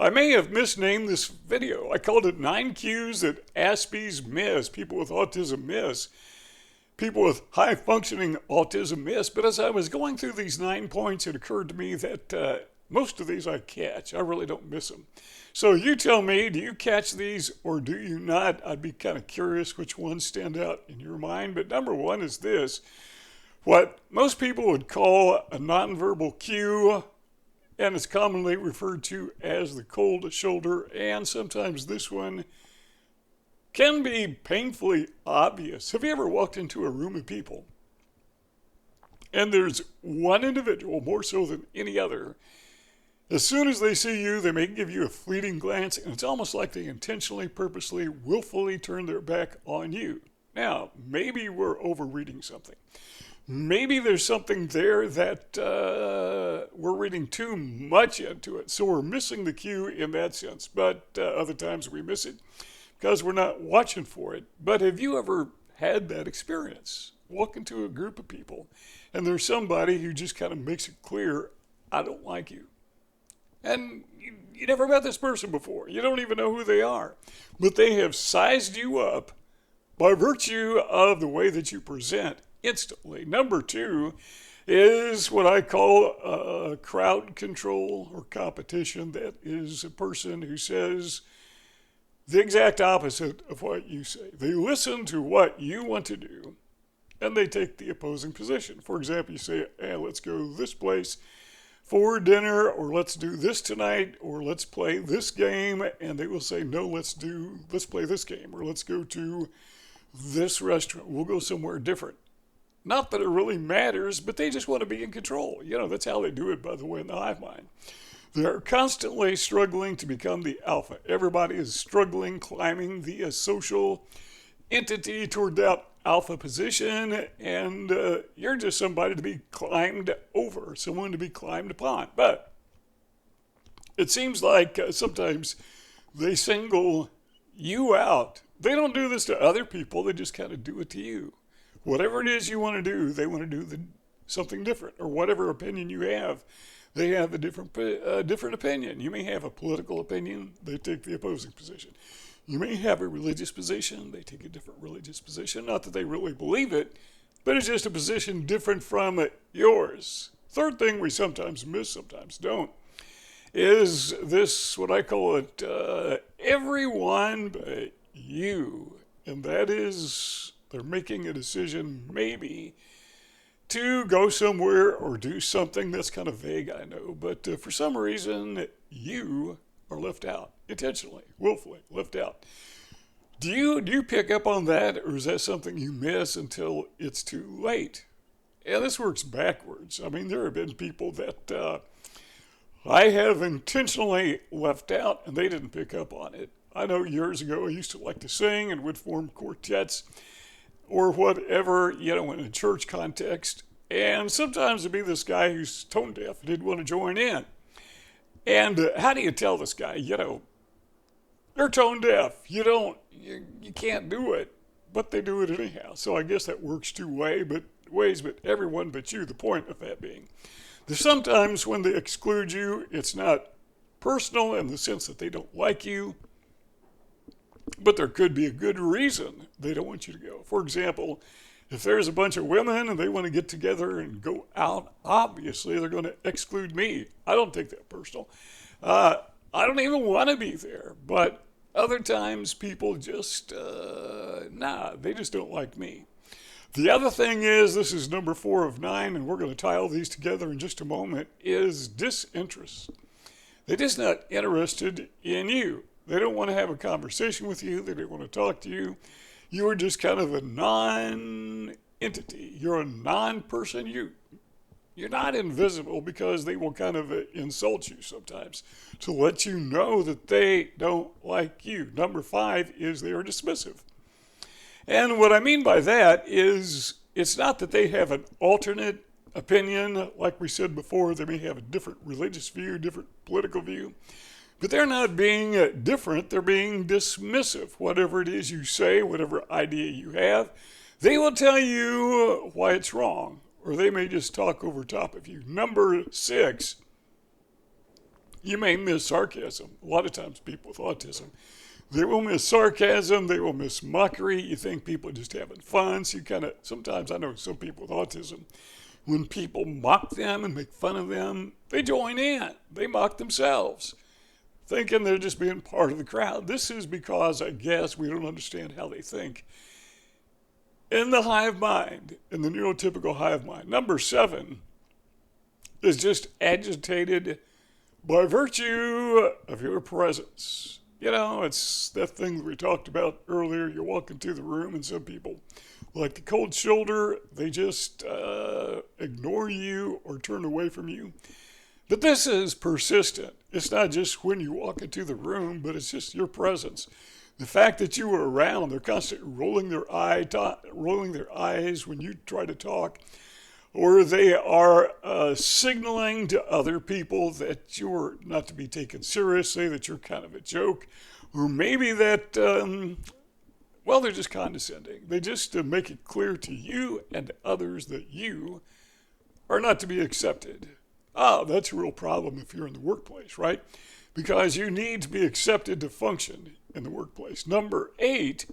I may have misnamed this video. I called it 9 Cues that Aspies miss, people with autism miss, people with high functioning autism miss. But as I was going through these 9 points, it occurred to me that most of these I catch. I really don't miss them. So you tell me, do you catch these or do you not? I'd be kind of curious which ones stand out in your mind. But number one is this: what most people would call a nonverbal cue, and it's commonly referred to as the cold shoulder, and sometimes this one can be painfully obvious. Have you ever walked into a room of people and there's one individual, more so than any other, as soon as they see you, they may give you a fleeting glance, and it's almost like they intentionally, purposely, willfully turn their back on you. Now, maybe we're overreading something. Maybe there's something there that we're reading too much into it, so we're missing the cue in that sense. But other times we miss it because we're not watching for it. But have you ever had that experience? Walk into a group of people, and there's somebody who just kind of makes it clear, I don't like you. And you never met this person before. You don't even know who they are. But they have sized you up by virtue of the way that you present instantly. Number two is what I call crowd control or competition. That is a person who says the exact opposite of what you say. They listen to what you want to do, and they take the opposing position. For example, you say, hey, let's go this place for dinner, or let's do this tonight, or let's play this game, and they will say, no, let's play this game, or let's go to this restaurant. We'll go somewhere different. Not that it really matters, but they just want to be in control. You know, that's how they do it, by the way, in the hive mind. They're constantly struggling to become the alpha. Everybody is struggling, climbing the social entity toward that alpha position, and you're just somebody to be climbed over, someone to be climbed upon. But it seems like sometimes they single you out. They don't do this to other people, they just kind of do it to you. Whatever it is you want to do, they want to do something different, or whatever opinion you have, they have a different opinion. You may have a political opinion, they take the opposing position. You may have a religious position, they take a different religious position. Not that they really believe it, but it's just a position different from yours. Third thing we sometimes miss, sometimes don't, is this, what I call it, everyone but you. And that is, they're making a decision maybe to go somewhere or do something that's kind of vague, I know, but for some reason you are left out, intentionally, willfully left out. Do you pick up on that, or is that something you miss until it's too late? And this works backwards. I mean, there have been people that I have intentionally left out, and they didn't pick up on it. I know years ago I used to like to sing and would form quartets or whatever, you know, in a church context. And sometimes it'd be this guy who's tone deaf and didn't want to join in. And how do you tell this guy, you know, they're tone deaf. You can't do it, but they do it anyhow. So I guess that works two ways, but everyone but you, the point of that being. There's sometimes when they exclude you, it's not personal in the sense that they don't like you, but there could be a good reason they don't want you to go. For example, if there's a bunch of women and they want to get together and go out, obviously they're going to exclude me. I don't take that personal. I don't even want to be there. But other times people just, they just don't like me. The other thing is, this is number 4 of 9, and we're going to tie all these together in just a moment, is disinterest. They're just not interested in you. They don't want to have a conversation with you. They don't want to talk to you. You are just kind of a non-entity. You're a non-person. You're not invisible, because they will kind of insult you sometimes to let you know that they don't like you. Number 5 is they are dismissive. And what I mean by that is, it's not that they have an alternate opinion. Like we said before, they may have a different religious view, different political view. But they're not being different, they're being dismissive. Whatever it is you say, whatever idea you have, they will tell you why it's wrong, or they may just talk over top of you. Number 6 You may miss sarcasm. A lot of times people with autism, they will miss sarcasm, they will miss mockery. You think people are just having fun. So you kind of, sometimes I know some people with autism, when people mock them and make fun of them, they join in. They mock themselves, thinking they're just being part of the crowd. This is because, I guess, we don't understand how they think. In the hive mind, in the neurotypical hive mind, number 7 is just agitated by virtue of your presence. You know, it's that thing that we talked about earlier. You walk into the room and some people, like the cold shoulder, they just ignore you or turn away from you. But this is persistent. It's not just when you walk into the room, but it's just your presence. The fact that you are around, they're constantly rolling their eyes when you try to talk, or they are signaling to other people that you're not to be taken seriously, that you're kind of a joke, or maybe that, they're just condescending. They just make it clear to you and to others that you are not to be accepted. That's a real problem if you're in the workplace, right? Because you need to be accepted to function in the workplace. Number 8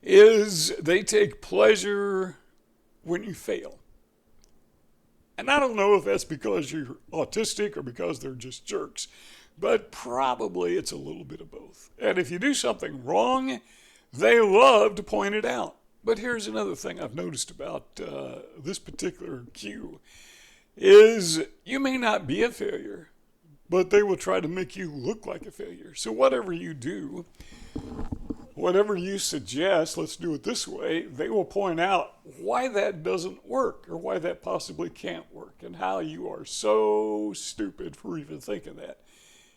is they take pleasure when you fail. And I don't know if that's because you're autistic or because they're just jerks, but probably it's a little bit of both. And if you do something wrong, they love to point it out. But here's another thing I've noticed about this particular cue is you may not be a failure, but they will try to make you look like a failure. So whatever you do, whatever you suggest, let's do it this way, they will point out why that doesn't work or why that possibly can't work and how you are so stupid for even thinking that.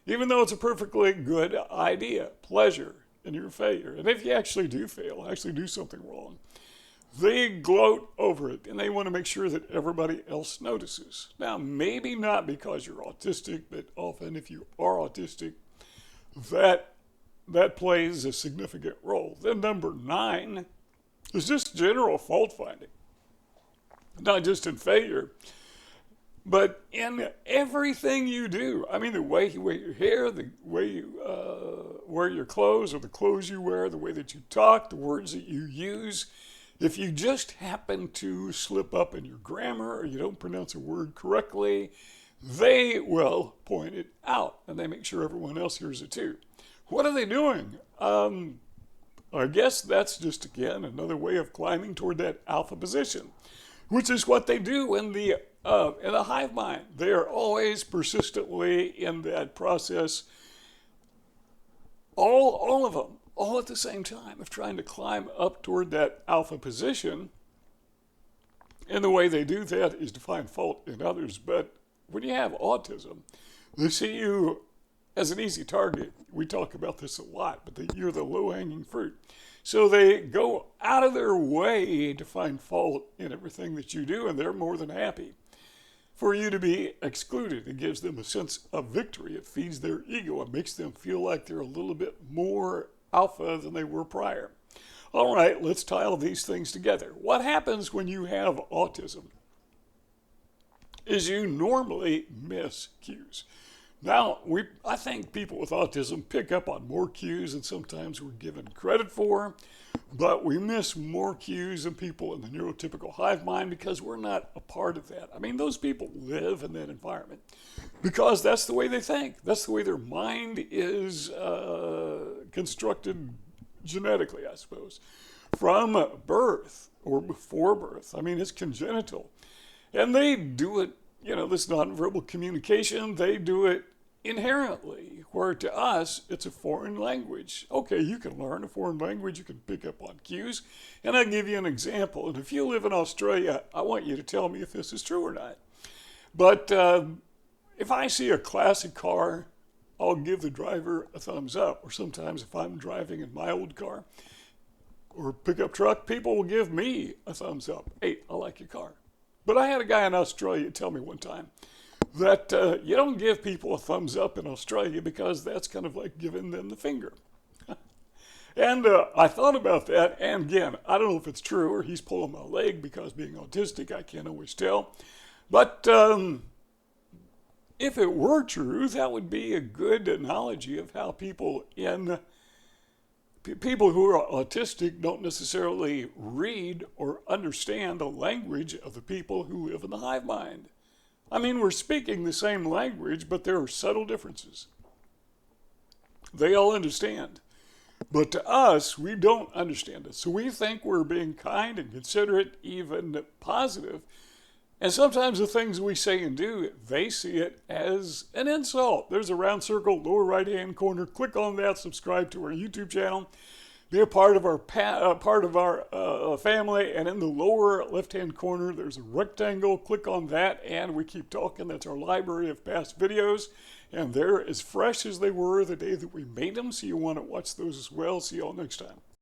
Even though it's a perfectly good idea, pleasure in your failure. And if you actually do fail, actually do something wrong, they gloat over it and they want to make sure that everybody else notices. Now, maybe not because you're autistic, but often if you are autistic, that plays a significant role. Then number 9 is just general fault finding. Not just in failure, but in everything you do. I mean, the way you wear your hair, the way you wear your clothes or the clothes you wear, the way that you talk, the words that you use. If you just happen to slip up in your grammar or you don't pronounce a word correctly, they will point it out and they make sure everyone else hears it too. What are they doing? I guess that's just, again, another way of climbing toward that alpha position, which is what they do in the hive mind. They are always persistently in that process, all of them, all at the same time, of trying to climb up toward that alpha position. And the way they do that is to find fault in others. But when you have autism, they see you as an easy target. We talk about this a lot, but you're the low-hanging fruit. So they go out of their way to find fault in everything that you do, and they're more than happy for you to be excluded. It gives them a sense of victory. It feeds their ego. It makes them feel like they're a little bit more alpha than they were prior. All right, let's tie all these things together. What happens when you have autism is you normally miss cues. Now, I think people with autism pick up on more cues than sometimes we're given credit for, but we miss more cues than people in the neurotypical hive mind because we're not a part of that. I mean, those people live in that environment because that's the way they think. That's the way their mind is constructed genetically, I suppose, from birth or before birth. I mean, it's congenital. And they do it, this nonverbal communication, they do it inherently, where to us, it's a foreign language. Okay, you can learn a foreign language, you can pick up on cues, and I'll give you an example. And if you live in Australia, I want you to tell me if this is true or not. But if I see a classic car, I'll give the driver a thumbs up. Or sometimes if I'm driving in my old car or pickup truck, people will give me a thumbs up. Hey, I like your car. But I had a guy in Australia tell me one time that you don't give people a thumbs up in Australia because that's kind of like giving them the finger. And I thought about that, and again, I don't know if it's true or he's pulling my leg because being autistic, I can't always tell. But if it were true, that would be a good analogy of how people who are autistic don't necessarily read or understand the language of the people who live in the hive mind. I mean, we're speaking the same language, but there are subtle differences. They all understand. But to us, we don't understand it. So we think we're being kind and considerate, even positive. And sometimes the things we say and do, they see it as an insult. There's a round circle, lower right-hand corner. Click on that, subscribe to our YouTube channel. Be a part of our family, and in the lower left-hand corner, there's a rectangle. Click on that, and we keep talking. That's our library of past videos, and they're as fresh as they were the day that we made them, so you want to watch those as well. See you all next time.